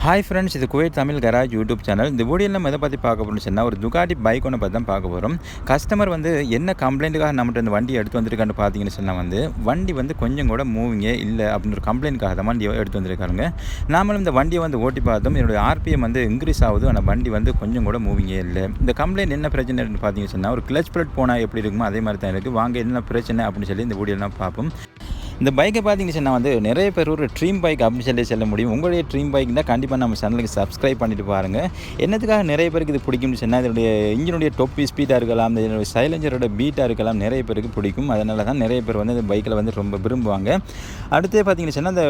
Hi friends, இது Kuwait Tamil garage YouTube channel. இந்த வீடியோவில் நம்ம எதை பற்றி பார்க்க போகிறோம்னு சொன்னால், ஒரு துகாட்டி பைக் ஒன்று பற்றி தான் பார்க்க போகிறோம். கஸ்டமர் என்ன கம்ப்ளைண்ட்டுக்காக நம்மகிட்ட இந்த வண்டி எடுத்து வந்திருக்கான்னு பார்த்தீங்கன்னு சொன்னால் வண்டி கொஞ்சம் கூட மூவிங்கே இல்லை அப்படின்னு ஒரு கம்ப்ளைண்ட்டுக்காக தான் வண்டியை எடுத்து வந்திருக்காருங்க. நாமளும் இந்த வண்டியை ஓட்டி பார்த்தோம். என்னுடைய ஆர்பிஎம் இன்க்ரீஸ் ஆகுது, ஆனால் வண்டி கொஞ்சம் கூட மூவிங்கே இல்லை. இந்த கம்ப்ளைண்ட் என்ன பிரச்சனைன்னு பார்த்தீங்கன்னு சொன்னால், ஒரு கிளச் பிளட் போனால் எப்படி இருக்குமோ அதே மாதிரி தான் இருக்குது. வாங்க என்ன பிரச்சனை அப்படின்னு சொல்லி இந்த வீடியோலாம் பார்ப்போம். இந்த பைக்கை பார்த்தீங்கன்னு சொன்னால் நிறைய பேர் ஒரு ட்ரீம் பைக் அப்படின்னு சொல்லி சொல்ல முடியும். உங்களுடைய ட்ரீம் பைக் தான் கண்டிப்பாக நம்ம சேனலுக்கு சப்ஸ்கிரைப் பண்ணிட்டு பாருங்கள். என்னத்துக்காக நிறைய பேருக்கு இது பிடிக்கும்னு சொன்னால், இதனுடைய இன்ஜினுடைய டொப்பி ஸ்பீடாக இருக்கலாம், இதனுடைய சைலஞ்சரோட பீட்டாக இருக்கலாம், நிறைய பேருக்கு பிடிக்கும். அதனால தான் நிறைய பேர் இந்த பைக்கில் ரொம்ப விரும்புவாங்க. அடுத்து பார்த்தீங்கன்னு சொன்னால், அந்த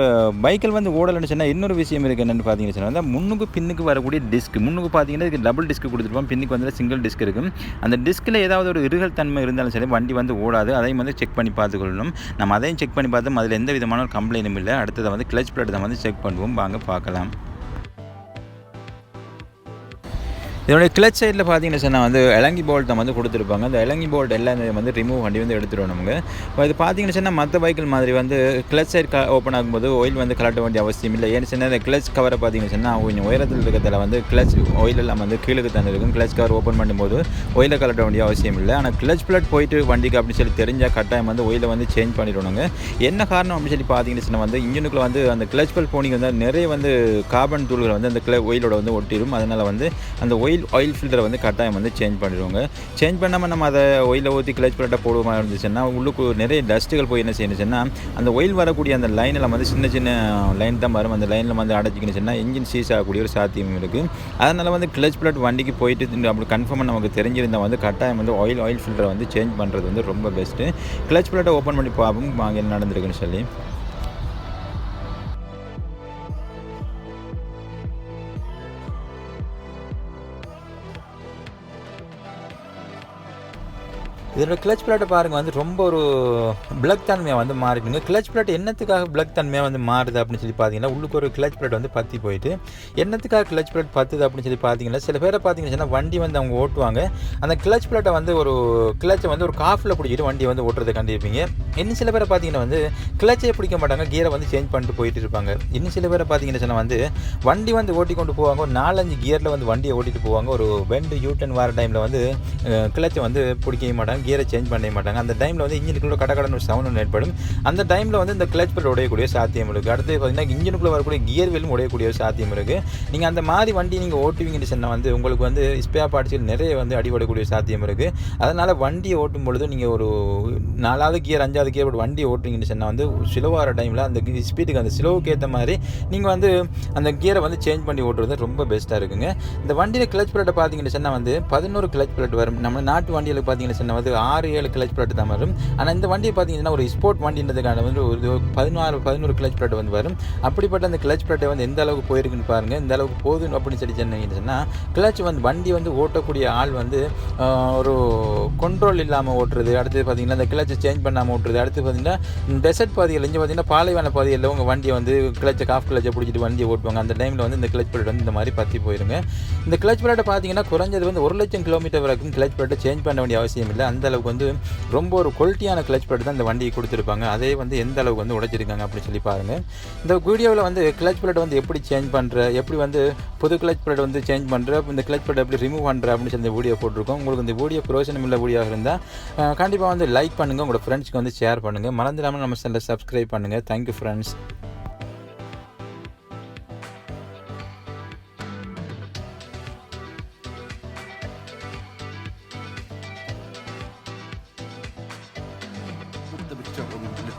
பைக்கில் ஓடலைன்னு சொன்னால் இன்னொரு விஷயம் இருக்குது. என்னென்னு பார்த்தீங்கன்னு சொன்னால், முன்னுக்கு பின்னுக்கு வரக்கூடிய டிஸ்க். முன்னுக்கு பார்த்தீங்கன்னா இதுக்கு டபுள் டிஸ்க் கொடுத்துருப்போம், பின்னுக்கு சிங்கிள் டிஸ்க் இருக்கும். அந்த டிஸ்கில் ஏதாவது ஒரு இருகல் தன்மை இருந்தாலும் சரி வண்டி ஓடாது. அதையும் செக் பண்ணி பார்த்துக்கொள்ளணும். நம்ம அதையும் செக் பண்ணி பார்த்தோம், அதில் எந்த விதமான ஒரு கம்ப்ளைண்ட்டும் இல்லை. அடுத்தது கிளச் பிளேட் தான் செக் பண்ணுவோம். வாங்க பார்க்கலாம். இதனுடைய கிளச் சைடில் பார்த்தீங்கன்னு சொன்னால் எலங்கி போல்ட் தான் கொடுத்துருப்பாங்க. அந்த எலங்கி போல்ட் எல்லாம் ரிமூவ் பண்ணி எடுத்துருவோம் நமக்கு. இப்போ இது பார்த்தீங்கன்னு சொன்னால் மற்ற பைக்கில் மாதிரி கிளச் சைட் ஓப்பன் ஆகும்போது ஆயில் கலட்ட வேண்டிய அவசியம் இல்லை. ஏன்னு சொன்னால் அந்த கிளச் கவரை பார்த்தீங்கன்னு சொன்னால் கொஞ்சம் உயரத்தில் இருக்கிறதுல கிளச் ஆயில் எல்லாம் கீழுக்கு தந்துருக்கும். கிளச் கவர் ஓப்பன் பண்ணும்போது ஆயிலை கலட்ட வேண்டிய அவசியம் இல்லை. ஆனால் கிளச் பிளட் போயிட்டு வண்டிக்கு அப்படின்னு சொல்லி தெரிஞ்சால் கட்டாயம் ஆயிலை சேஞ்ச் பண்ணிடுவாங்க. என்ன காரணம் அப்படின்னு சொல்லி பார்த்தீங்கன்னு சொன்னால் இன்ஜினுக்குள்ள அந்த கிளச் பிளட் போனிங்க நிறைய கார்பன் தூள்கள் அந்த ஆயிலோட ஒட்டிடும். அதனால் அந்த ஆயில் ஃபில்டரை கட்டாயம் சேஞ்ச் பண்ணிடுவாங்க. சேஞ்ச் பண்ணாமல் நம்ம அதை ஆயிலை ஊற்றி கிளச் பிளேட்டை போடுவோமா இருந்துச்சுன்னா உள்ளுக்கு நிறைய டஸ்ட்டுகள் போய் என்ன செய்யணுச்சுன்னா, அந்த ஆயில் வரக்கூடிய அந்த லைனில் சின்ன சின்ன லைன் தான் வரும். அந்த லைனில் அடைச்சிக்கினுச்சுன்னா இன்ஜின் சீஸ் ஆகக்கூடிய ஒரு சாத்தியம் இருக்குது. அதனால் கிளச் பிளேட் வண்டிக்கு போயிட்டு அப்படி கன்ஃபார்மாக நமக்கு தெரிஞ்சிருந்தால் கட்டாயம் ஆயில் ஃபில்டரை சேஞ்ச் பண்ணுறது ரொம்ப பெஸ்ட்டு. கிளச் பிளேட்டை ஓப்பன் பண்ணி பார்ப்போம் வாங்க என்ன நடந்திருக்குன்னு சொல்லி. இதோட கிளச் பிளேட்டை பாருங்கள் ரொம்ப ஒரு பிளக் தன்மையாக மாறிடுங்க. கிளச் பிளேட் என்னத்துக்காக பிளக் தன்மையாக மாறுது அப்படின்னு சொல்லி பார்த்தீங்கன்னா, உள்ளுக்கு ஒரு கிளச் பிளேட் பற்றி போயிட்டு என்னத்துக்காக கிளச் பிளேட் பத்துது அப்படின்னு சொல்லி பார்த்தீங்கன்னா, சில பேரை பார்த்தீங்கன்னா வண்டி அவங்க ஓட்டுவாங்க. அந்த கிளச் பிளேட்டை ஒரு கிளச்சை ஒரு காஃபில் பிடிச்சிட்டு வண்டியை ஓட்டுறதை கண்டிருப்பீங்க. இன்னும் சில பேரை பார்த்தீங்கன்னா கிளச்சே பிடிக்க மாட்டாங்க, கியரை சேஞ்ச் பண்ணிட்டு போயிட்டு இருப்பாங்க. இன்னும் சில பேரை பார்த்தீங்கன்னா சொன்னால் வண்டி ஓட்டி கொண்டு போவாங்க. ஒரு 4-5 கியரில் வண்டியை ஓட்டிட்டு போவாங்க. ஒரு பெண்டு யூட்டன் வர டைமில் கிளச்சை பிடிக்கவே மாட்டாங்க, கியரை சேஞ்ச் பண்ண மாட்டாங்க. அந்த டைமில் இன்ஜினுக்குள்ள கடகடன்னு சவுண்ட் ஒன்று ஏற்படும். அந்த டைமில் இந்த கிளச் பிளேட் உடையக்கூடிய சாத்தியம் இருக்குது. அடுத்து பார்த்தீங்கன்னா இன்ஜினுக்குள்ளே வரக்கூடிய கியர் வீலும் உடையக்கூடிய சாத்தியம் இருக்குது. நீங்கள் அந்த மாதிரி வண்டி நீங்கள் ஓட்டுவீங்கன்னு சொன்னால் உங்களுக்கு ஸ்பேர் பார்ட்ஸில் நிறைய அடிபடக்கூடிய சாத்தியம் இருக்குது. அதனால் வண்டியை ஓட்டும் பொழுது நீங்கள் ஒரு 4வது கியர் 5வது கியர் வண்டியை ஓட்டுவீங்கன்னு சொன்னால் ஸ்லோவாகிற டைமில் அந்த ஸ்பீடுக்கு அந்த ஸ்லோவுக்கு ஏற்ற மாதிரி நீங்கள் அந்த கியரை சேஞ்ச் பண்ணி ஓட்டுறது ரொம்ப பெஸ்ட்டாக இருக்குங்க. இந்த வண்டியில் கிளச் பிளேட்டை பார்த்தீங்கன்னு சொன்னால் 11 கிளச் பிளேட் வரும். நம்ம நாட்டு வண்டியில் பார்த்தீங்கன்னு சொன்னால் 6-7 கிளச் பிளேட் தான் வரும். ஆனால் இந்த வண்டியை பார்த்தீங்கன்னா ஒரு ஸ்போர்ட் வண்டின்றதுக்கான ஒரு 11 கிளச் பிளேட் வரும். அப்படிப்பட்ட அந்த கிளச் பிளேட்டை எந்த அளவுக்கு போயிருக்குன்னு பாருங்கள். இந்த அளவுக்கு போதும் அப்படின்னு சொல்லி சொன்னீங்கன்னா கிளச் வண்டி ஓட்டக்கூடிய ஆள் ஒரு கண்ட்ரோல் இல்லாமல் ஓட்டுறது. அடுத்து பார்த்தீங்கன்னா இந்த கிளச்சை சேஞ்ச் பண்ணாமல் ஓட்டுறது. அடுத்து பார்த்தீங்கன்னா டெசர்ட் பாதைகள் இங்கே பார்த்தீங்கன்னா பாலைவன பாதையில் உங்கள் வண்டியை கிளச்சை காஃப் கிளச்சை பிடிச்சிட்டு வண்டியை ஓட்டுவாங்க. அந்த டைமில் இந்த கிளச் பிளேட் இந்த மாதிரி பற்றி போயிருங்க. இந்த கிளச் பிளேட்டை பார்த்தீங்கன்னா குறைஞ்சது 1,00,000 கிலோமீட்டர் வரைக்கும் கிளச் பிளேட்டை சேஞ்ச் பண்ண வேண்டிய அவசியம் இல்லை. அந்த அளவுக்கு ரொம்ப ஒரு குவாலிட்டியான கிளச் பிளேட் தான் இந்த வண்டியை கொடுத்துருப்பாங்க. அதே எந்த அளவுக்கு உடைச்சிருக்காங்க அப்படின்னு சொல்லி பாருங்கள். இந்த வீடியோவில் கிளச் பிளேட் எப்படி சேஞ்ச் பண்ணுற, எப்படி புது கிளச் பிளேட் சேஞ்ச் பண்ணுற, இந்த கிளச் பிளேட் எப்படி ரிமூவ் பண்ணுற அப்படின்னு சொல்லி இந்த வீடியோ போட்டிருக்கோம். உங்களுக்கு இந்த வீடியோ பிரோஜனம் உள்ள வீடியோவாக இருந்தால் கண்டிப்பாக லைக் பண்ணுங்கள், உங்களோட ஃப்ரெண்ட்ஸ்க்கு ஷேர் பண்ணுங்கள். மறந்துடாமல் நம்ம சேனலை சப்ஸ்கிரைப் பண்ணுங்கள். Thank you friends. Burada bir kitap olabilir.